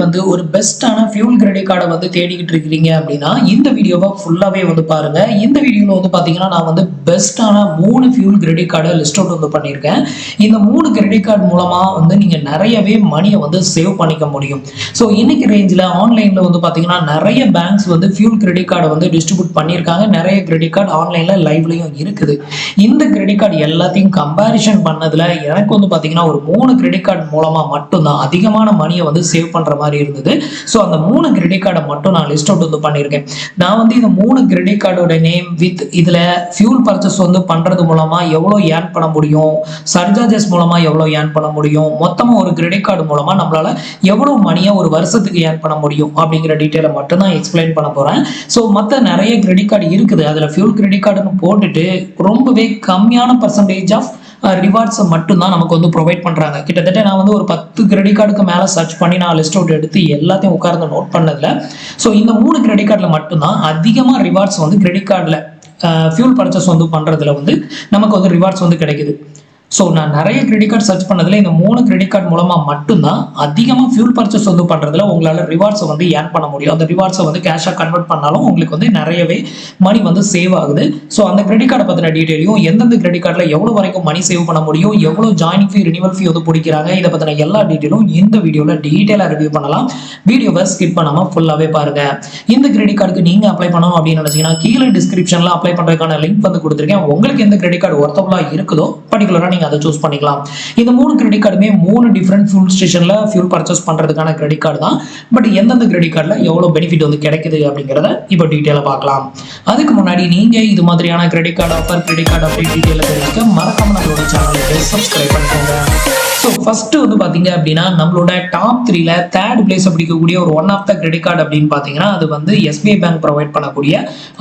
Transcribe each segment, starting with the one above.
வந்து ஒரு பெஸ்ட்டான ஃபியூல் கிரெடிட் கார்டை வந்து தேடிக்கிட்டு இருக்கிறீங்க அப்படின்னா இந்த வீடியோவை ஃபுல்லாவே வந்து பாருங்க. இந்த வீடியோல வந்து பாத்தீங்கன்னா நான் வந்து பெஸ்ட்டான 3 ஃபியூல் கிரெடிட் கார்டை லிஸ்ட் அவுட் வந்து பண்ணியிருக்கேன். இந்த 3 கிரெடிட் கார்டு மூலமா வந்து நீங்க நிறையவே மணியை வந்து சேவ் பண்ணிக்க முடியும். ஸோ இன்னைக்கு ரேஞ்சில் ஆன்லைன்ல வந்து பாத்தீங்கன்னா நிறைய பேங்க்ஸ் வந்து ஃபியூல் கிரெடிட் கார்டை வந்து டிஸ்ட்ரிபியூட் பண்ணியிருக்காங்க. நிறைய கிரெடிட் கார்டு ஆன்லைன்ல லைவ்லயும் இருக்குது. இந்த கிரெடிட் கார்டு எல்லாத்தையும் கம்பேரிஷன் பண்ணதுல எனக்கு வந்து பாத்தீங்கன்னா ஒரு 3 கிரெடிட் கார்டு மூலமா மட்டும்தான் அதிகமான மணியை வந்து சேவ் பண்ற மாதிரி இருந்தது. ஸோ அந்த 3 கிரெடிட் கார்டை மட்டும் நான் லிஸ்ட் அவுட் வந்து பண்ணியிருக்கேன். நான் வந்து இந்த 3 கிரெடிட் கார்டோட நேம் வித் இதுல ஃபியூல் பர்ச்சேஸ் வந்து பண்றது மூலமா எவ்வளவு ஏர்ன் பண்ண முடியும், சர்சார்ஜஸ் மூலமா எவ்வளவு ஏர்ன் பண்ண முடியும், மொத்தமா ஒரு கிரெடிட் கார்டு மூலமா நம்மளால எவ்வளவு மணியை ஒரு வருஷத்துக்கு ஏர்ன் பண்ண முடியும் அப்படிங்கிற டீட்டெயிலை மட்டும் தான் எக்ஸ்பிளைன் பண்ண போறேன். ஸோ மற்ற நிறைய கிரெடிட் கார்டு இருக்குது. அதுல ஃபியூல் கிரெடிட் கார்டுன்னு போட்டுட்டு ரொம்பவே கம்மியான பர்சன்டேஜ் ஆஃப் ரிவார்ட்ஸ் மட்டும் தான் நமக்கு வந்து ப்ரொவைட் பண்றாங்க. கிட்டத்தட்ட நான் வந்து ஒரு 10 கிரெடிட் கார்டுக்கு மேல சர்ச் பண்ணி நான் லிஸ்ட் அவுட் எடுத்து எல்லாத்தையும் உட்கார்ந்து நோட் பண்ணதுல ஸோ இந்த 3 கிரெடிட் கார்டில் மட்டும்தான் அதிகமா ரிவார்ட்ஸ் வந்து கிரெடிட் கார்டில் ஃபியூல் பர்ச்சேஸ் வந்து பண்றதுல வந்து நமக்கு வந்து ரிவார்ட்ஸ் வந்து கிடைக்குது. ஸோ நான் நிறைய கிரெடிட் கார்டு சர்ச் பண்ணதுல இந்த 3 கிரெடிட் கார்டு மூலமா மட்டும்தான் அதிகமாக ஃபியூல் பர்ச்சேஸ் வந்து பண்றதுல உங்களால ரிவார்ட்ஸை வந்து ஏர்ன் பண்ண முடியும். அந்த ரிவார்ட்ஸை வந்து கேஷாக கன்வெர்ட் பண்ணாலும் உங்களுக்கு வந்து நிறையவே மணி வந்து சேவ் ஆகுது. ஸோ அந்த கிரெடிட் கார்டை பத்தின டீட்டெயிலையும் எந்தெந்த கிரெடிட் கார்டில் எவ்வளவு வரைக்கும் மணி சேவ் பண்ண முடியும், எவ்வளவு ஜாயினிங் ஃபீ ரினிவல் ஃபீ வந்து பிடிக்கிறாங்க, இதை பத்தின எல்லா டீட்டெயிலும் இந்த வீடியோல டீட்டெயிலாக ரிவ்யூ பண்ணலாம். வீடியோவை ஸ்கிப் பண்ணாம ஃபுல்லாவே பாருங்க. இந்த கிரெடிட் கார்டுக்கு நீங்க அப்ளை பண்ணணும் அப்படின்னு நினைச்சீங்கன்னா கீழே டிஸ்கிரிப்ஷன்ல அப்ளை பண்றதுக்கான லிங்க் வந்து கொடுத்துருக்கேன். உங்களுக்கு எந்த கிரெடிட் கார்டு ஒர்த்தபுளா இருக்குதோ பர்டிகுலரா நீங்க அதை சூஸ் பண்ணிக்கலாம். இந்த 3 கிரெடிட் கார்டுமே 3 டிஃபரெண்ட் ஃபியூல் ஸ்டேஷன்ல ஃபியூல் பர்ச்சேஸ் பண்றதுக்கான கிரெடிட் கார்டு தான். பட் எந்தெந்த கிரெடிட் கார்டுல எவ்வளவு பெனிஃபிட் வந்து கிடைக்குது அப்படிங்கறத இப்போ டீடைலா பார்க்கலாம். அதுக்கு முன்னாடி நீங்க இது மாதிரியான credit card offer, credit card அப்படி டீடைலா தெரிஞ்சுக்க மறக்காம நம்மளோட சேனலுக்கு சப்ஸ்கிரைப் பண்ணிக்கோங்க. ஸோ ஃபர்ஸ்ட் வந்து பாத்தீங்க அப்படின்னா நம்மளோட டாப் 3ல தேர்ட் பிளேஸ் பிடிக்கக்கூடிய ஒரு one of the credit card அப்படின்னு பாத்தீங்கன்னா அது வந்து எஸ்பிஐ பேங்க் ப்ரொவைட் பண்ணக்கூடிய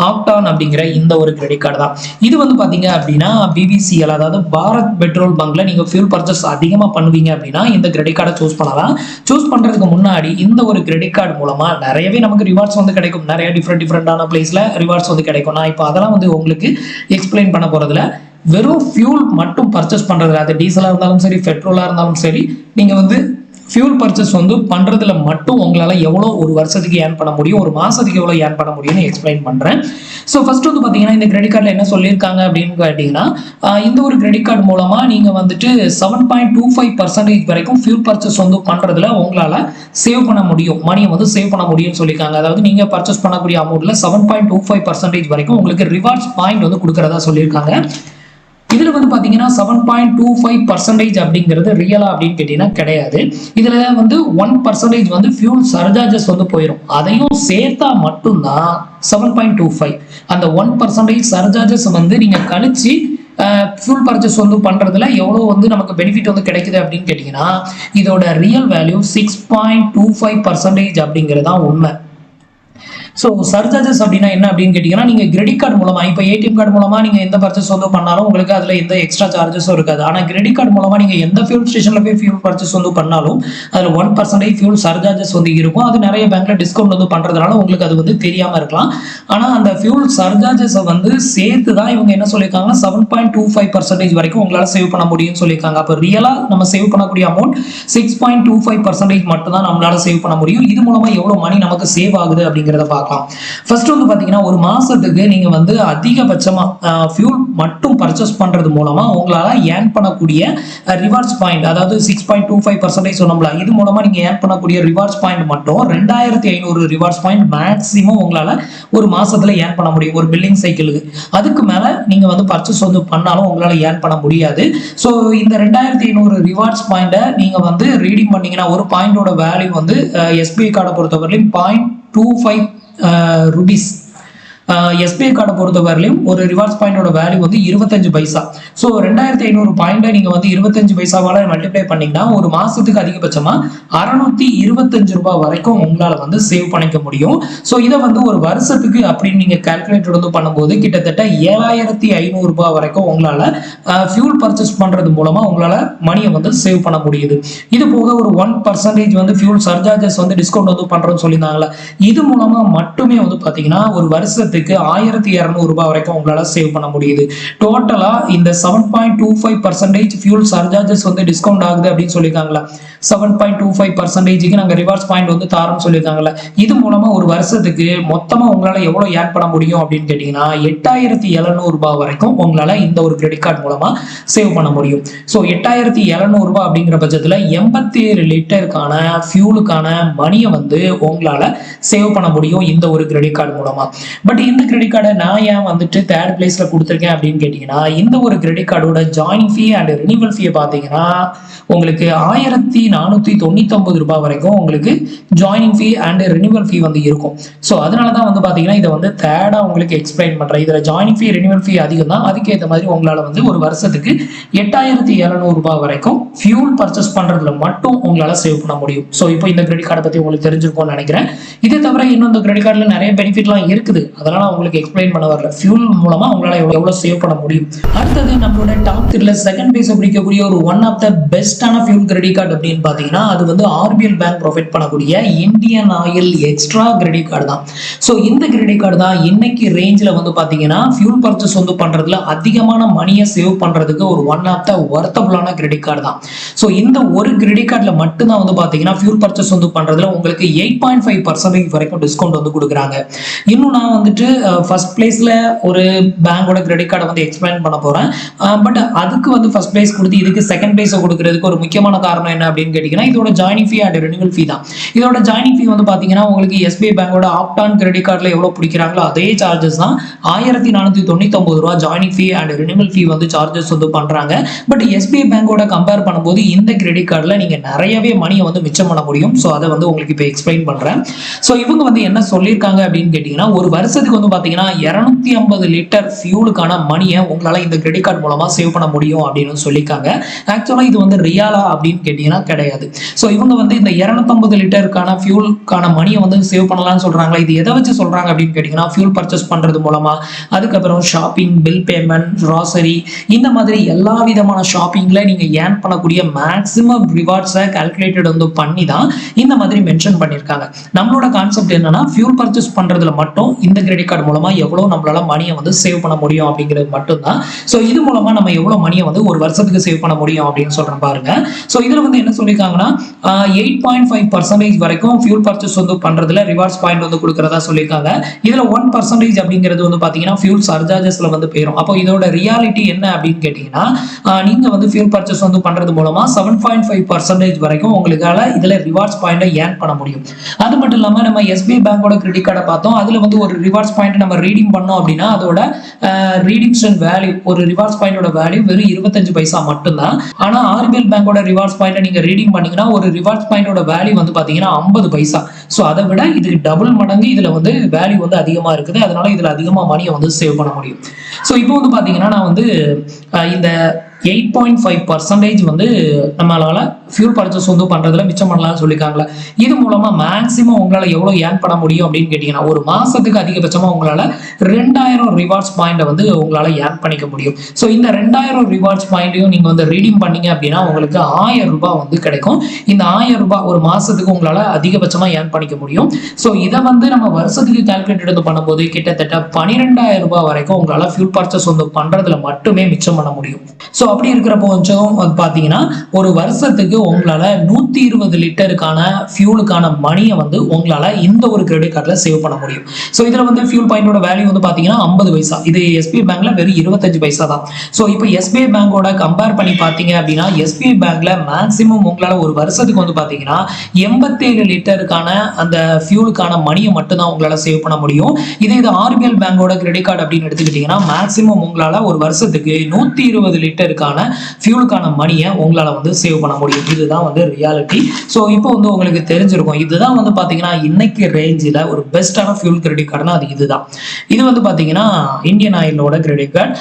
ஆக்டான் அப்படிங்கிற இந்த ஒரு கிரெடிட் கார்டு தான். இது வந்து பாத்தீங்க அப்படின்னா பிபிசிஎல் அதாவது பாரத் பெட்ரோல் பங்க்ல நீங்க ஃபியூல் பர்ச்சேஸ் அதிகமா பண்ணுவீங்க அப்படின்னா இந்த கிரெடிட் கார்டை சூஸ் பண்ணலாம். சூஸ் பண்றதுக்கு முன்னாடி இந்த ஒரு கிரெடிட் கார்டு மூலமா நிறையவே நமக்கு ரிவார்ட்ஸ் வந்து கிடைக்கும். நிறைய டிஃப்ரெண்டான பிளேஸ்ல ரிவார்ட்ஸ் வந்து கிடைக்கும். நான் இப்போ அதெல்லாம் வந்து உங்களுக்கு எக்ஸ்பிளைன் பண்ண போறதுல வெறும் ஃபியூல் மட்டும் பர்ச்சேஸ் பண்றதுல, அது டீசலா இருந்தாலும் சரி, பெட்ரோலா இருந்தாலும் சரி, நீங்க வந்து ஃபியூல் பர்ச்சேஸ் வந்து பண்றதுல மட்டும் உங்களால எவ்வளோ ஒரு வருஷத்துக்கு ஏர்ன் பண்ண முடியும், ஒரு மாசத்துக்கு எவ்வளோ ஏர்ன் பண்ண முடியும்னு எக்ஸ்பிளைன் பண்றேன். ஸோ ஃபர்ஸ்ட் வந்து பாத்தீங்கன்னா இந்த கிரெடிட் கார்டில் என்ன சொல்லியிருக்காங்க அப்படின்னு கேட்டீங்கன்னா இந்த ஒரு கிரெடிட் கார்டு மூலமா நீங்க வந்துட்டு 7.25% வரைக்கும் ஃபியூல் பர்ச்சேஸ் வந்து பண்றதுல உங்களால சேவ் பண்ண முடியும், மணியை வந்து சேவ் பண்ண முடியும்னு சொல்லியிருக்காங்க. அதாவது நீங்க பர்ச்சேஸ் பண்ணக்கூடிய அமௌண்ட்ல 7.25% வரைக்கும் உங்களுக்கு ரிவார்ட்ஸ் பாயிண்ட் வந்து கொடுக்கறதா சொல்லியிருக்காங்க. இதுல வந்து பாத்தீங்கன்னா 7.25% அப்படிங்கிறது ரியலா அப்படின்னு கேட்டீங்கன்னா கிடையாது. இதுல வந்து 1% வந்து ஃபியூல் சர்சார்ஜஸ் வந்து போயிடும். அதையும் சேர்த்தா மட்டும்தான் 7.25. அந்த 1% சர்சார்ஜஸ் வந்து நீங்க கழிச்சு ஃபியூல் பர்ச்சேஸ் வந்து பண்றதுல எவ்வளவு வந்து நமக்கு பெனிஃபிட் வந்து கிடைக்குது அப்படின்னு கேட்டீங்கன்னா இதோட ரியல் வேல்யூ 6.25% அப்படிங்கிறது தான் உண்மை. ஸோ சர்சார்ஜஸ் அப்படின்னா என்ன அப்படின்னு கேட்டீங்கன்னா நீங்க கிரெடிட் கார்டு மூலமா இப்போ ஏடிஎம் கார்டு மூலமா நீங்க எந்த பர்ச்சேஸ் வந்து பண்ணாலும் உங்களுக்கு அதுல எந்த எக்ஸ்ட்ரா சார்ஜஸும் இருக்காது. ஆனா கிரெடிட் கார்டு மூலமா நீங்க எந்த ஃபியூல் ஸ்டேஷன்ல போய் ஃபியூல் பர்ச்சேஸ் வந்து பண்ணாலும் அதுல 1% ஃபியூல் சர்சார்ஜஸ் வந்து இருக்கும். அது நிறைய பேங்க்ல டிஸ்கவுண்ட் வந்து பண்றதுனால உங்களுக்கு அது வந்து தெரியாம இருக்கலாம். ஆனா அந்த ஃபியூல் சர்சார்ஜஸ் வந்து சேர்த்து தான் இவங்க என்ன சொல்லியிருக்காங்கன்னா 7.25% வரைக்கும் உங்களால சேவ் பண்ண முடியும்னு சொல்லியிருக்காங்க. அப்போ ரியலா நம்ம சேவ் பண்ணக்கூடிய அமௌண்ட் 6.25% மட்டும் தான் நம்மளால சேவ் பண்ண முடியும். இது மூலமா எவ்வளவு மணி நமக்கு சேவ் ஆகுது அப்படிங்கிறத பார்க்கலாம். ஃபர்ஸ்ட் வந்து பாத்தீங்கன்னா ஒரு மாசத்துக்கு நீங்க வந்து அதிகபட்சமா ஃபியூல் மட்டும் பர்ச்சேஸ் பண்றது மூலமா உங்களால ஏர்ன் பண்ணக்கூடிய ரிவார்ட்ஸ் பாயிண்ட், அதாவது 6.25% சொன்னோம்ல, இது மூலமா நீங்க ஏர்ன் பண்ணக்கூடிய ரிவார்ட்ஸ் பாயிண்ட் மட்டும் 2500 ரிவார்ட்ஸ் பாயிண்ட் மேக்ஸிமம் உங்களால ஒரு மாசத்துல ஏர்ன் பண்ண முடியும் ஒரு பில்லிங் சைக்கிளுக்கு. அதுக்கு மேல நீங்க வந்து பர்ச்சேஸ் வந்து பண்ணாலும் உங்களால ஏர்ன் பண்ண முடியாது. ஸோ இந்த 2500 ரிவார்ட்ஸ் பாயிண்ட நீங்க வந்து ரீடிங் பண்ணீங்கன்னா ஒரு பாயிண்டோட வேல்யூ வந்து எஸ்பிஐ கார்டை பொறுத்தவரையிலும் 0.25 rupees. எஸ்பிஐ கார்டை பொறுத்தவரையிலும் ஒரு ரிவார்ட்ஸ் பாயிண்டோட வேல்யூ வந்து 25 பைசா. ஸோ 2500 பாயிண்டை நீங்க வந்து 25 பைசாவால மல்டிப்ளை பண்ணீங்கன்னா ஒரு மாசத்துக்கு அதிகபட்சமா 625 ரூபாய் வரைக்கும் உங்களால வந்து சேவ் பண்ணிக்க முடியும். ஸோ இதை வந்து ஒரு வருஷத்துக்கு அப்படின்னு நீங்க கால்குலேட்டர் வந்து பண்ணும்போது கிட்டத்தட்ட 7500 ரூபாய் வரைக்கும் உங்களால ஃபியூல் பர்ச்சேஸ் பண்றது மூலமா உங்களால மணியை வந்து சேவ் பண்ண முடியுது. இது போக ஒரு 1% வந்து ஃபியூல் சர்சார்ஜஸ் வந்து டிஸ்கவுண்ட் வந்து பண்றோம்னு சொல்லியிருந்தாங்களா, இது மூலமா மட்டுமே வந்து பாத்தீங்கன்னா ஒரு வருஷத்துக்கு வருஷத்துக்கு 1200 ரூபாய் வரைக்கும் உங்களால சேவ் பண்ண முடியுது. டோட்டலா இந்த 7.25% ஃபியூல் சர்சார்ஜஸ் வந்து டிஸ்கவுண்ட் ஆகுது அப்படின்னு சொல்லியிருக்காங்களா, 7.25%க்கு நாங்க ரிவார்ட்ஸ் பாயிண்ட் வந்து தாரோம்னு சொல்லியிருக்காங்கல்ல. இது மூலமா ஒரு வருஷத்துக்கு மொத்தமா உங்களால எவ்வளவு ஏர்ன் பண்ண முடியும் அப்படின்னு கேட்டீங்கன்னா 8700 ரூபாய் வரைக்கும் உங்களால இந்த ஒரு கிரெடிட் கார்டு மூலமா சேவ் பண்ண முடியும். ஸோ 8700 ரூபாய் அப்படிங்கிற பட்சத்துல 87 லிட்டருக்கான ஃபியூலுக்கான மணியை வந்து உங்களால சேவ் பண்ண முடியும் இந்த ஒரு கிரெடிட் கார்டு மூலமா. பட் இந்த கிரெடிட் கார்டை நான் ஏன் வந்துட்டு தேர்ட் பிளேஸ்ல கொடுத்துருக்கேன் அப்படின்னு கேட்டீங்கன்னா, இந்த ஒரு கிரெடிட் கார்டோட ஜாயினிங் ஃபீ அண்ட் ரினிவல் ஃபீ பாத்தீங்கன்னா உங்களுக்கு 1499 ரூபாய் வரைக்கும் உங்களுக்கு joining fee and renewal fee வந்து இருக்கும். ஸோ அதனாலதான் வந்து பாத்தீங்கன்னா இதை வந்து தேர்டா உங்களுக்கு எக்ஸ்பிளைன் பண்றேன். இதுல ஜாயினிங் ஃபீ ரினிவல் ஃபீ அதிகம் தான், அதுக்கேற்ற மாதிரி உங்களால வந்து ஒரு வருஷத்துக்கு 8700 ரூபாய் வரைக்கும் ஃபியூல் பர்ச்சேஸ் பண்றதுல மட்டும் உங்களால சேவ் பண்ண முடியும். ஸோ இப்போ இந்த கிரெடிட் கார்டை பத்தி உங்களுக்கு தெரிஞ்சிருக்கும்னு நினைக்கிறேன். இதே தவிர இன்னும் இந்த கிரெடிட் கார்டுல நிறைய பெனிஃபிட்லாம் இருக்குது, அதெல்லாம் உங்களுக்கு எக்ஸ்பிளைன் பண்ண வரல. ஃபியூல் மூலமா உங்களால எவ்வளவு சேவ் பண்ண முடியும். அடுத்தது நம்மளோட டாப் 3ல செகண்ட் பிளேஸ் பிடிக்கக்கூடிய ஒரு ஒன் ஆஃப் த பெஸ்டான ஃபியூல் கிரெடிட் கார்டு அப்படின்னு பாத்தீங்கன்னா அது வந்து ஆர்பிஎல் பேங்க் ப்ரொவைட் பண்ணக்கூடிய Indian oil extra credit card தான். ஸோ இந்த கிரெடிட் கார்டு தான் இன்னைக்கு ரேஞ்சில் வந்து பாத்தீங்கன்னா ஃபியூல் பர்ச்சேஸ் வந்து பண்றதுல அதிகமான மணியை சேவ் பண்றதுக்கு ஒரு ஒன் ஆஃப் த வர்த்தபுளான கிரெடிட் கார்டு தான். ஸோ இந்த ஒரு கிரெடிட் கார்டுல மட்டும்தான் வந்து பாத்தீங்கன்னா ஃபியூல் பர்ச்சேஸ் வந்து பண்றதுல உங்களுக்கு 8.5% வரைக்கும் டிஸ்கவுண்ட் வந்து கொடுக்குறாங்க. இன்னும் நான் வந்துட்டு ஃபர்ஸ்ட் பிளேஸ்ல ஒரு பேங்கோட கிரெடிட் கார்டை வந்து எக்ஸ்பிளைன் பண்ண போறேன். பட் அதுக்கு வந்து ஃபர்ஸ்ட் பிளேஸ் கொடுத்து இதுக்கு செகண்ட் பிளேஸ் கொடுக்கறதுக்கு ஒரு முக்கியமான காரணம் என்ன அப்படின்னு கேட்டீங்கன்னா இதோட ஜாயினிங் ஃபீ அண்ட் ரினிவல் ஃபீ தான். இதோட ஜாயினிங் ஃபீ வந்து பாத்தீங்கன்னா உங்களுக்கு எஸ்பிஐ பேங்கோட ஆப்டான் கிரெடிட் கார்டுல எவ்வளவு பிடிக்கிறாங்களோ அதே சார்ஜஸ் தான். 1499 ரூபாய் joining fee and renewal fee வந்து சார்ஜஸ் வந்து பண்றாங்க. பட் எஸ்பிஐ பேங்கோட கம்பேர் பண்ணும்போது இந்த கிரெடிட் கார்டுல நீங்க நிறையவே மணியை வந்து மிச்சம் பண்ண முடியும். ஸோ அதை வந்து உங்களுக்கு இப்போ எக்ஸ்பிளைன் பண்றேன். ஸோ இவங்க வந்து என்ன சொல்லியிருக்காங்க அப்படின்னு கேட்டீங்கன்னா ஒரு வருஷத்துக்கு வந்து பாத்தீங்கன்னா 250 லிட்டர் ஃபியூலுக்கான மணியை உங்களால இந்த கிரெடிட் கார்டு மூலமா சேவ் பண்ண முடியும் அப்படின்னு சொல்லியிருக்காங்க. ஆக்சுவலா இது வந்து ரியாலா அப்படின்னு கேட்டீங்கன்னா கிடையாது. ஸோ இவங்க வந்து இந்த 250 லிட்டருக்கான ஃபியூலுக்கான மணியை வந்து சேவ் பண்ணலாம்னு சொல்றாங்களா, இது எதை வச்சு சொல்றாங்க அப்படின்னு கேட்டீங்கன்னா ஃபியூல் பர்ச்சேஸ் பண்றது மூலமா, அதுக்கப்புறம் ஷாப்பிங், பில் பேமெண்ட், கிராசரி, இந்த மாதிரி எல்லா விதமான ஷாப்பிங்ல நீங்க ஏர்ன் பண்ணக்கூடிய மேக்ஸிமம் ரிவார்ட்ஸை கால்குலேட்டட் வந்து பண்ணி தான் இந்த மாதிரி மென்ஷன் பண்ணியிருக்காங்க. நம்மளோட கான்செப்ட் என்னன்னா ஃபியூல் பர்ச்சேஸ் பண்றதுல மட்டும் இந்த கிரெடிட் கார்டு மூலமா எவ்வளவு நம்மளால மணியை வந்து சேவ் பண்ண முடியும் அப்படிங்கிறது மட்டும் தான். ஸோ இது மூலமா நம்ம எவ்வளவு மணியை வந்து ஒரு வருஷத்துக்கு சேவ் பண்ண முடியும் அப்படின்னு சொல்றேன் பாருங்க. ஸோ இதுல வந்து என்ன சொல்லியிருக்காங்கன்னா 8.5% வரைக்கும் ஃபியூல் பர்ச்சேஸ் வந்து பண்றதுல ரிவார்ட்ஸ் பாயிண்ட் வந்து கொடுக்கறதா சொல்லியிருக்காங்க. இதுல 1% அப்படிங்கிறது வந்து பாத்தீங்கன்னா ஃபியூல் சர்சார்ஜஸ்ல வந்து போயிடும். அப்போ இதோட ரியாலிட்டி என்ன அப்படின்னு கேட்டீங்கன்னா நீங்க வந்து ஃபியூல் பர்ச்சேஸ் வந்து பண்றது மூலமா 7.5% வரைக்கும் உங்களுக்கால இதுல ரிவார்ட்ஸ் பாயிண்ட் ஏர்ன் பண்ண முடியும். அது மட்டும் இல்லாம நம்ம எஸ்பிஐ பேங்கோட கிரெடிட் கார்டை பார்த்தோம். அதுல வந்து ஒரு ரிவார்ட்ஸ் பாயிண்ட் நம்ம ரீடிங் பண்ணோம் அப்படின்னா அதோட ரீடிங்ஷன் வேல்யூ, ஒரு ரிவார்ட்ஸ் பாயிண்டோட வேல்யூ வெறும் 25 பைசா மட்டும்தான். ஆனா ஆர்பிஎல் பேங்கோட ரிவார்ட்ஸ் பாயிண்ட் நீங்க ரீடிங் பண்ணீங்கன்னா ஒரு ரிவார்ட்ஸ் பாயிண்டோட வேல்யூ வந்து பாத்தீங்கன்னா 50 பைசா. ஸோ அதை விட இதுக்கு டபுள் மடங்கு இதுல வந்து வேல்யூ வந்து அதிகமா இருக்குது. அதனால இதுல அதிகமா மணியை வந்து சேவ் பண்ண முடியும். ஸோ இப்போ வந்து பாத்தீங்கன்னா நான் வந்து இந்த 8.5% வந்து நம்மளால ஃபியூல் பர்ச்சேஸ் வந்து பண்றதுல மிச்சம் பண்ணலாம்னு சொல்லியிருக்காங்களா. இது மூலமா மேக்ஸிமம் உங்களால எவ்வளவு ஏர்ன் பண்ண முடியும் அப்படின்னு கேட்டீங்கன்னா ஒரு மாசத்துக்கு அதிகபட்சமா உங்களால 2000 ரிவார்ட்ஸ் பாயிண்ட் வந்து உங்களால ஏர்ன் பண்ணிக்க முடியும். ஸோ இந்த 2000 ரிவார்ட்ஸ் பாயிண்டையும் நீங்க வந்து ரீடிங் பண்ணீங்க அப்படின்னா உங்களுக்கு 1000 ரூபாய் வந்து கிடைக்கும். இந்த 1000 ரூபாய் ஒரு மாசத்துக்கு உங்களால அதிகபட்சமா ஏர்ன் பண்ணிக்க முடியும். ஸோ இதை வந்து நம்ம வருஷத்துக்கு கால்குலேட் எடுத்து பண்ணும்போது கிட்டத்தட்ட 12000 ரூபாய் வரைக்கும் உங்களால ஃபியூல் பர்ச்சேஸ் வந்து பண்றதுல மட்டுமே மிச்சம் பண்ண முடியும். ஸோ அப்படி இருக்கிறப்போ கொஞ்சம் பாத்தீங்கன்னா ஒரு வருஷத்துக்கு உங்களால 120 லிட்டருக்கான ஃபியூலுக்கான மணியை வந்து உங்களால இந்த ஒரு கிரெடிட் கார்டுல சேவ் பண்ண முடியும். ஸோ இதுல வந்து ஃபியூல் பாயிண்டோட வேல்யூ வந்து பாத்தீங்கன்னா 50 பைசா. இது எஸ்பிஐ பேங்க்ல வெறும் 25 பைசா தான். ஸோ இப்போ எஸ்பிஐ பேங்கோட கம்பேர் பண்ணி பாத்தீங்க அப்படின்னா எஸ்பிஐ பேங்க்ல மேக்ஸிமம் உங்களால ஒரு வருஷத்துக்கு வந்து பாத்தீங்கன்னா 87 லிட்டருக்கான அந்த ஃபியூலுக்கான மணியை மட்டும் தான் உங்களால சேவ் பண்ண முடியும். இது ஆர்பிஎல் பேங்கோட கிரெடிட் கார்டு அப்படின்னு எடுத்துக்கிட்டீங்கன்னா மேக்ஸிமம் உங்களால ஒரு வருஷத்துக்கு 120 லிட்டருக்கான ஃபியூலுக்கான மணியை உங்களால வந்து சேவ் பண்ண முடியும். இதுதான் வந்து ரியாலிட்டி. ஸோ இப்போ வந்து உங்களுக்கு தெரிஞ்சிருக்கும். இதுதான் வந்து பாத்தீங்கன்னா இன்னைக்கு ரேஞ்சில் ஒரு பெஸ்டான ஃபியூல் கிரெடிட் கார்டுனா அது இதுதான். இது வந்து பாத்தீங்கன்னா இந்தியன் ஆயிலோட கிரெடிட் கார்டு.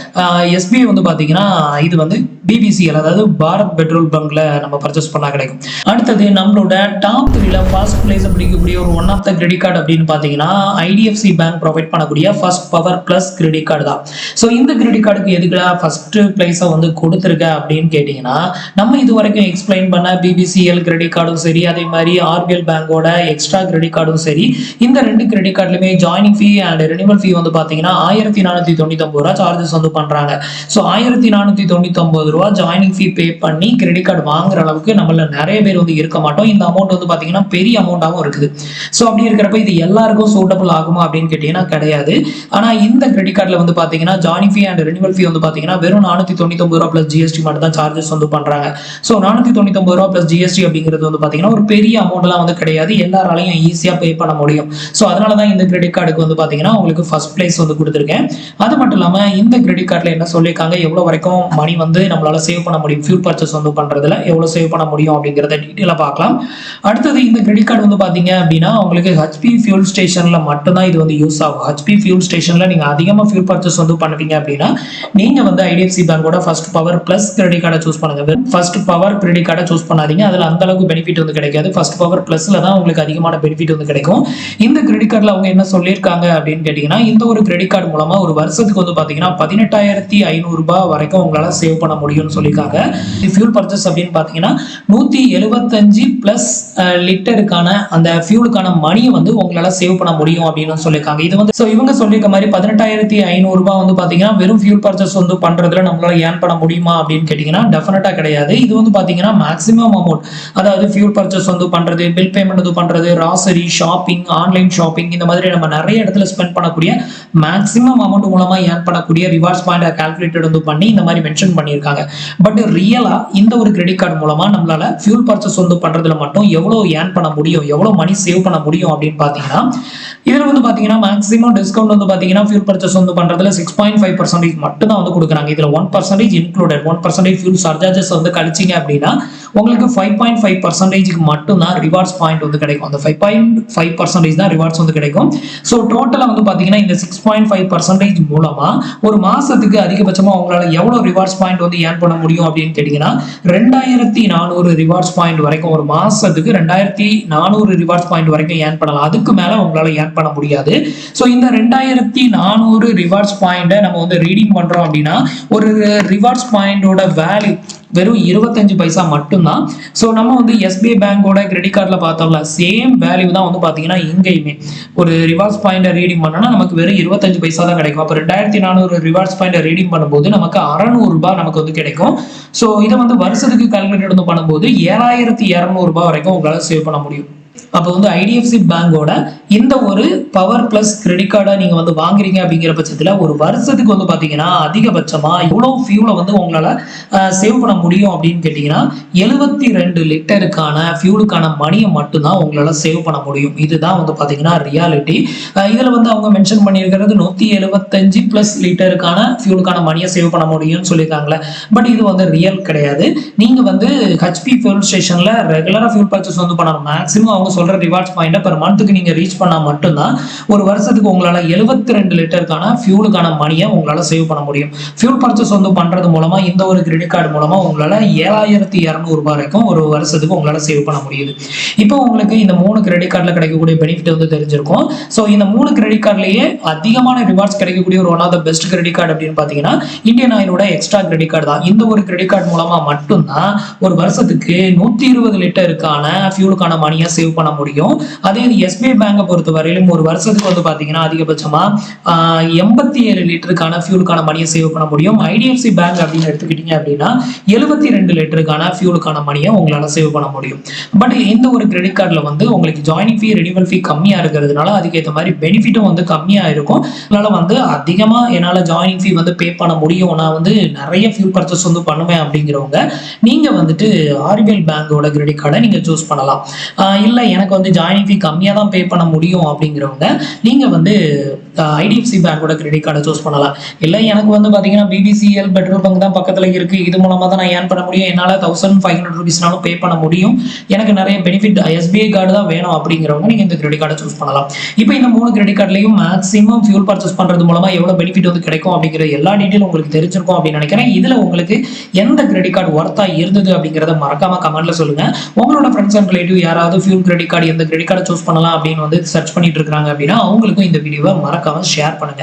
எஸ்பிஐ வந்து பாத்தீங்கன்னா இது வந்து பிபிசிஎல், அதாவது பாரத் பெட்ரோல் பங்க்ல நம்ம பர்ச்சேஸ் பண்ணா கிடைக்கும். அடுத்தது நம்மளோட டாப் 3ல ஃபர்ஸ்ட் பிளேஸ் பிடிக்கக்கூடிய ஒரு one of the credit card அப்படின்னு பாத்தீங்கன்னா ஐடிஎஃப்சி பேங்க் ப்ரொவைட் பண்ணக்கூடிய first power plus credit card தான். ஸோ இந்த கிரெடிட் கார்டுக்கு எதுக்குல ஃபர்ஸ்ட் பிளேஸை வந்து கொடுத்துருக்க அப்படின்னு கேட்டிங்கன்னா, நம்ம இது வரைக்கும் எக்ஸ்பிளைன் பண்ண பிபிசிஎல் கிரெடிட் கார்டும் சரி, அதே மாதிரி ஆர்பிஎல் பேங்கோட எக்ஸ்ட்ரா கிரெடிட் கார்டும் சரி, இந்த 2 கிரெடிட் கார்டுலயுமே joining fee and renewal fee வந்து பார்த்தீங்கன்னா ரூ. 1499 சார்ஜஸ் வந்து பண்றாங்க. ஸோ ரூ. 1499 ஜாயினிங் ஃபீ பே பண்ணி கிரெடிட் கார்டு வாங்குற அளவுக்கு நம்மள நிறைய பேர் வந்து இருக்க மாட்டோம். இந்த அமௌண்ட் வந்து பார்த்தீங்கன்னா பெரிய அமௌண்ட்டாகவும் இருக்குது. ஸோ அப்படி இருக்கிறப்ப இது எல்லாருக்கும் சூட்டபிள் ஆகுமா அப்படின்னு கேட்டீங்கன்னா கிடையாது. ஆனால் இந்த கிரெடிட் கார்டில் வந்து பார்த்தீங்கன்னா joining fee and renewal fee வந்து பார்த்தீங்கன்னா வெறும் ரூ. 499 பிளஸ் ஜிஎஸ்டி மட்டும் தான் சார்ஜஸ் வந்து பண்றாங்க. ஸோ ரூ. 499 பிளஸ் ஜிஎஸ்டி அப்படிங்கிறது வந்து பார்த்தீங்கன்னா ஒரு பெரிய அமௌண்ட்லாம் வந்து கிடையாது. எல்லாராலையும் ஈஸியாக பே பண்ண முடியும். ஸோ அதனால தான் இந்த கிரெடிட் கார்டுக்கு வந்து பார்த்தீங்கன்னா உங்களுக்கு ஃபர்ஸ்ட் பிளேஸ் வந்து கொடுத்துருக்கேன். அது மட்டும் இல்லாமல் இந்த கிரெடிட் கார்டில் என்ன சொல்லியிருக்காங்க, எவ்வளோ வரைக்கும் மணி வந்து நம்மளால சேவ் பண்ண முடியும், ஃபியூல் பர்ச்சேஸ் வந்து பண்றதுல எவ்வளோ சேவ் பண்ண முடியும் அப்படிங்கிறத டீட்டெயிலாக பார்க்கலாம். அடுத்தது இந்த கிரெடிட் கார்டு வந்து பார்த்தீங்க அப்படின்னா உங்களுக்கு ஹெச்பி ஃபியூல் ஸ்டேஷன்ல மட்டும்தான் இது வந்து யூஸ் ஆகும். ஹெச்பி ஃபியூல் ஸ்டேஷன்ல நீங்க அதிகமாக ஃபியூல் பர்ச்சேஸ் வந்து பண்ணுவீங்க அப்படின்னா நீங்க வந்து ஐடிஎஃப்சி பேங்கோட ஃபர்ஸ்ட் பவர் பிளஸ் கிரெடிட் கார்டை சூஸ் பண்ணுங்க. ஃபர்ஸ்ட் பவர் கிரெடிட் கார்டை சூஸ் பண்ணாதீங்க, அதுல அந்த அளவுக்கு பெனிஃபிட் வந்து கிடைக்காது. ஃபர்ஸ்ட் பவர் பிளஸ்ல தான் உங்களுக்கு அதிகமான பெனிஃபிட் வந்து கிடைக்கும். இந்த கிரெடிட் கார்டில் அவங்க என்ன சொல்லியிருக்காங்க அப்படின்னு கேட்டீங்கன்னா, இந்த ஒரு கிரெடிட் கார்டு மூலமா ஒரு வருஷத்துக்கு வந்து பாத்தீங்கன்னா 18,500 ரூபாய் வரைக்கும் உங்களால சேவ் பண்ண முடியும்னு சொல்லியிருக்காங்க. ஃபியூல் பர்ச்சேஸ் அப்படின்னு பாத்தீங்கன்னா 175 பிளஸ் லிட்டருக்கான அந்த ஃபியூலுக்கான மணியை வந்து உங்களால சேவ் பண்ண முடியும் அப்படின்னு சொல்லியிருக்காங்க. இது வந்து இவங்க சொல்லியிருக்க மாதிரி 18,500 ரூபாய் வந்து பாத்தீங்கன்னா வெறும் ஃபியூல் பர்ச்சேஸ் வந்து பண்றதுல நம்மளால ஏர்ன் பண்ண முடியுமா அப்படின்னு கேட்டீங்கன்னா டெஃபினட்டா கிடையாது. இது வந்து பாத்தீங்கன்னா மேக்ஸிமம் அமௌண்ட், அதாவது ஃபியூல் பர்ச்சேஸ் வந்து பண்றது, பில் பேமெண்ட் வந்து பண்றது, ராசரி ஷாப்பிங், ஆன்லைன் ஷாப்பிங், இந்த மாதிரி நம்ம நிறைய இடத்துல ஸ்பெண்ட் பண்ணக்கூடிய மேக்ஸிமம் அமௌண்ட் மூலமா ஏர்ன் பண்ணக்கூடிய ரிவார்ட்ஸ் பாயிண்ட் கால்குலேட்டட் வந்து பண்ணி இந்த மாதிரி மென்ஷன் பண்ணியிருக்காங்க. பட் ரியலா இந்த ஒரு கிரெடிட் கார்டு மூலமா நம்மளால ஃபியூல் பர்ச்சேஸ் வந்து பண்றதுல மட்டும் எவ்வளவு ஏர்ன் பண்ண முடியும், எவ்வளவு மணி சேவ் பண்ண முடியும் அப்படின்னு பாத்தீங்கன்னா, இதுல வந்து பாத்தீங்கன்னா மேக்ஸிமம் டிஸ்கவுண்ட் வந்து பாத்தீங்கன்னா ஃபியூல் பர்ச்சேஸ் வந்து பண்றதுல 6.5% மட்டும் தான் வந்து கொடுக்குறாங்க. இதுல 1% இன்க்ளூடட், 1% ஃபியூல் சார்ஜஸ் வந்து கழிச்சிங்க அப்படின்னா உங்களுக்கு 5.5% மட்டும் தான் ரிவார்ட்ஸ் பாயிண்ட் வந்து கிடைக்கும். அந்த 5.5% தான் ரிவார்ட்ஸ் வந்து கிடைக்கும். ஸோ டோட்டலா வந்து பாத்தீங்கன்னா இந்த 6.5% மூலமா ஒரு மாசத்துக்கு அதிகபட்சமா உங்களால எவ்வளவு ரிவார்ட்ஸ் பாயிண்ட் வந்து ஏர்ன் பண்ண முடியும் அப்படின்னு கேட்டீங்கன்னா 2400 ரிவார்ட்ஸ் பாயிண்ட் வரைக்கும், ஒரு மாசத்துக்கு 2400 ரிவார்ட்ஸ் பாயிண்ட் வரைக்கும் ஏர்ன் பண்ணலாம். அதுக்கு மேல உங்களால ஏர்ன் பண்ண முடியாது. ஸோ இந்த 2400 ரிவார்ட்ஸ் பாயிண்ட நம்ம வந்து ரீடிங் பண்றோம் அப்படின்னா ஒரு ரிவார்ட்ஸ் பாயிண்டோட வேல்யூ வெறும் 25 பைசா மட்டும்தான். ஸோ நம்ம வந்து எஸ்பிஐ பேங்கோட கிரெடிட் கார்டில் பார்த்தோம்ல சேம் வேல்யூ தான் வந்து பார்த்தீங்கன்னா இங்கேயுமே ஒரு ரிவார்ட்ஸ் பாயிண்டை ரீடிங் பண்ணோம்னா நமக்கு வெறும் 25 பைசா தான் கிடைக்கும். அப்போ 2400 ரிவார்ட்ஸ் பாயிண்டை ரீடிங் பண்ணும்போது நமக்கு 600 ரூபாய் நமக்கு வந்து கிடைக்கும். ஸோ இதை வந்து வருஷத்துக்கு கால்குலேட் வந்து பண்ணும்போது 7200 ரூபாய் வரைக்கும் உங்களால் சேவ் பண்ண முடியும். அப்போ வந்து ஐடிஎஃப்சி பேங்கோட இந்த ஒரு பவர் பிளஸ் கிரெடிட் கார்டை நீங்க வந்து வாங்குறீங்க அப்படிங்கிற பட்சத்துல ஒரு வருஷத்துக்கு வந்து பாத்தீங்கன்னா அதிகபட்சமா எவ்வளவு ஃபியூலை வந்து உங்களால சேவ் பண்ண முடியும் அப்படின்னு கேட்டீங்கன்னா 72 லிட்டருக்கான ஃபியூலுக்கான மணியை மட்டும்தான் உங்களால சேவ் பண்ண முடியும். இதுதான் வந்து பாத்தீங்கன்னா ரியாலிட்டி. இதுல வந்து அவங்க மென்ஷன் பண்ணியிருக்கிறது 175 பிளஸ் லிட்டருக்கான ஃபியூலுக்கான மணியை சேவ் பண்ண முடியும்னு சொல்லியிருக்காங்களே. பட் இது வந்து ரியல் கிடையாது. நீங்க வந்து ஹெச்பி ஃபியூல் ஸ்டேஷன்ல ரெகுலரா ஃபியூல் பர்ச்சேஸ் வந்து பண்ணணும். மேக்ஸிமம் அவங்க சொல்ற ரிவார்ட்ஸ் பாயிண்ட் பெர் மந்த்துக்கு நீங்க ரீச் பண்ணா மட்டும்தான் ஒரு வருஷத்துக்கு உங்களால 72 லிட்டருக்கான ஃபியூலுக்கான மணியை உங்களால சேவ் பண்ண முடியும். ஃபியூல் பர்ச்சேஸ் வந்து பண்றது மூலமா இந்த ஒரு கிரெடிட் கார்டு மூலமா உங்களால 7200 ரூபாய் வரைக்கும் ஒரு வருஷத்துக்கு உங்களால சேவ் பண்ண முடியுது. இப்போ உங்களுக்கு இந்த 3 கிரெடிட் கார்டுல கிடைக்கக்கூடிய பெனிஃபிட் வந்து தெரிஞ்சிருக்கும். ஸோ இந்த 3 கிரெடிட் கார்டுலயே அதிகமான ரிவார்ட்ஸ் கிடைக்கக்கூடிய ஒரு one of the best credit card அப்படின்னு பாத்தீங்கன்னா இந்தியன் ஆயிலோட எக்ஸ்ட்ரா கிரெடிட் கார்டு தான். இந்த ஒரு கிரெடிட் கார்டு மூலமா மட்டும்தான் ஒரு வருஷத்துக்கு 120 லிட்டருக்கான ஃபியூலுக்கான மணியை சேவ் பண்ண முடியும். அதே எஸ்பிஐ பேங்கை பொறுத்த வரையிலும் ஒரு வருஷத்துக்கு வந்து பாத்தீங்கன்னா அதிகபட்சமா 87 லிட்டருக்கான ஃபியூலுக்கான மணியை சேவ் பண்ண முடியும். ஐடிஎஃப்சி பேங்க் அப்படின்னு எடுத்துக்கிட்டீங்க அப்படின்னா 72 லிட்டருக்கான ஃபியூலுக்கான மணியை உங்களால சேவ் பண்ண முடியும். பட் இந்த ஒரு கிரெடிட் கார்டுல வந்து உங்களுக்கு ஜாயினிங் ஃபீ, ரினிவல் ஃபீ கம்மியா இருக்கிறதுனால அதுக்கேற்ற மாதிரி பெனிஃபிட்டும் வந்து கம்மியா இருக்கும். அதனால வந்து அதிகமா என்னால ஜாயினிங் ஃபீ வந்து பே பண்ண முடியும், நான் வந்து நிறைய ஃபியூல் பர்ச்சேஸ் வந்து பண்ணுவேன் அப்படிங்கிறவங்க நீங்க வந்துட்டு ஆர்பிஎல் பேங்கோட கிரெடிட் கார்டை நீங்க சூஸ் பண்ணலாம். இல்ல எனக்கு வந்து ஜாயினிங் ஃபீ கம்மியாக தான் பே பண்ண முடியும் அப்படிங்கிறவங்க நீங்கள் வந்து ஐடிஎஃப்சி பேங்கோட கிரெடிட் கார்டை சூஸ் பண்ணலாம். இல்லை எனக்கு வந்து பார்த்தீங்கன்னா பிபிசிஎல் பெட்ரோல் பங்க் தான் பக்கத்தில் இருக்குது, இது மூலமாக தான் நான் ஏர்ன் பண்ண முடியும், என்னால் 1500 ரூபீஸ்னாலும் பே பண்ண முடியும், எனக்கு நிறைய பெனிஃபிட் எஸ்பிஐ கார்டு தான் வேணும் அப்படிங்கிறவங்க நீங்கள் இந்த கிரெடிட் கார்டை சூஸ் பண்ணலாம். இப்போ இந்த 3 கிரெடிட் கார்டுலையும் மேக்ஸிமம் ஃபியூல் பர்ச்சேஸ் பண்ணுறது மூலமாக எவ்வளோ பெனிஃபிட் வந்து கிடைக்கும் அப்படிங்கிற எல்லா டீட்டெயிலும் உங்களுக்கு தெரிஞ்சிருக்கும் அப்படின்னு நினைக்கிறேன். இதில் உங்களுக்கு எந்த கிரெடிட் கார்டு ஒர்த்தா இருந்தது அப்படிங்கிறத மறக்காம கமெண்ட்ல சொல்லுங்க. உங்களோட ஃப்ரெண்ட்ஸ் அண்ட் ரிலேட்டிவ் யாராவது ஃபியூல் கிரெடிட் கார்டு எந்த கிரெடிட் கார்டை சூஸ் பண்ணலாம் அப்படின்னு வந்து சர்ச் பண்ணிட்டு இருக்காங்க அப்படின்னா அவங்களுக்கும் இந்த வீடியோவை மறக்காம ஷேர் பண்ணுங்க.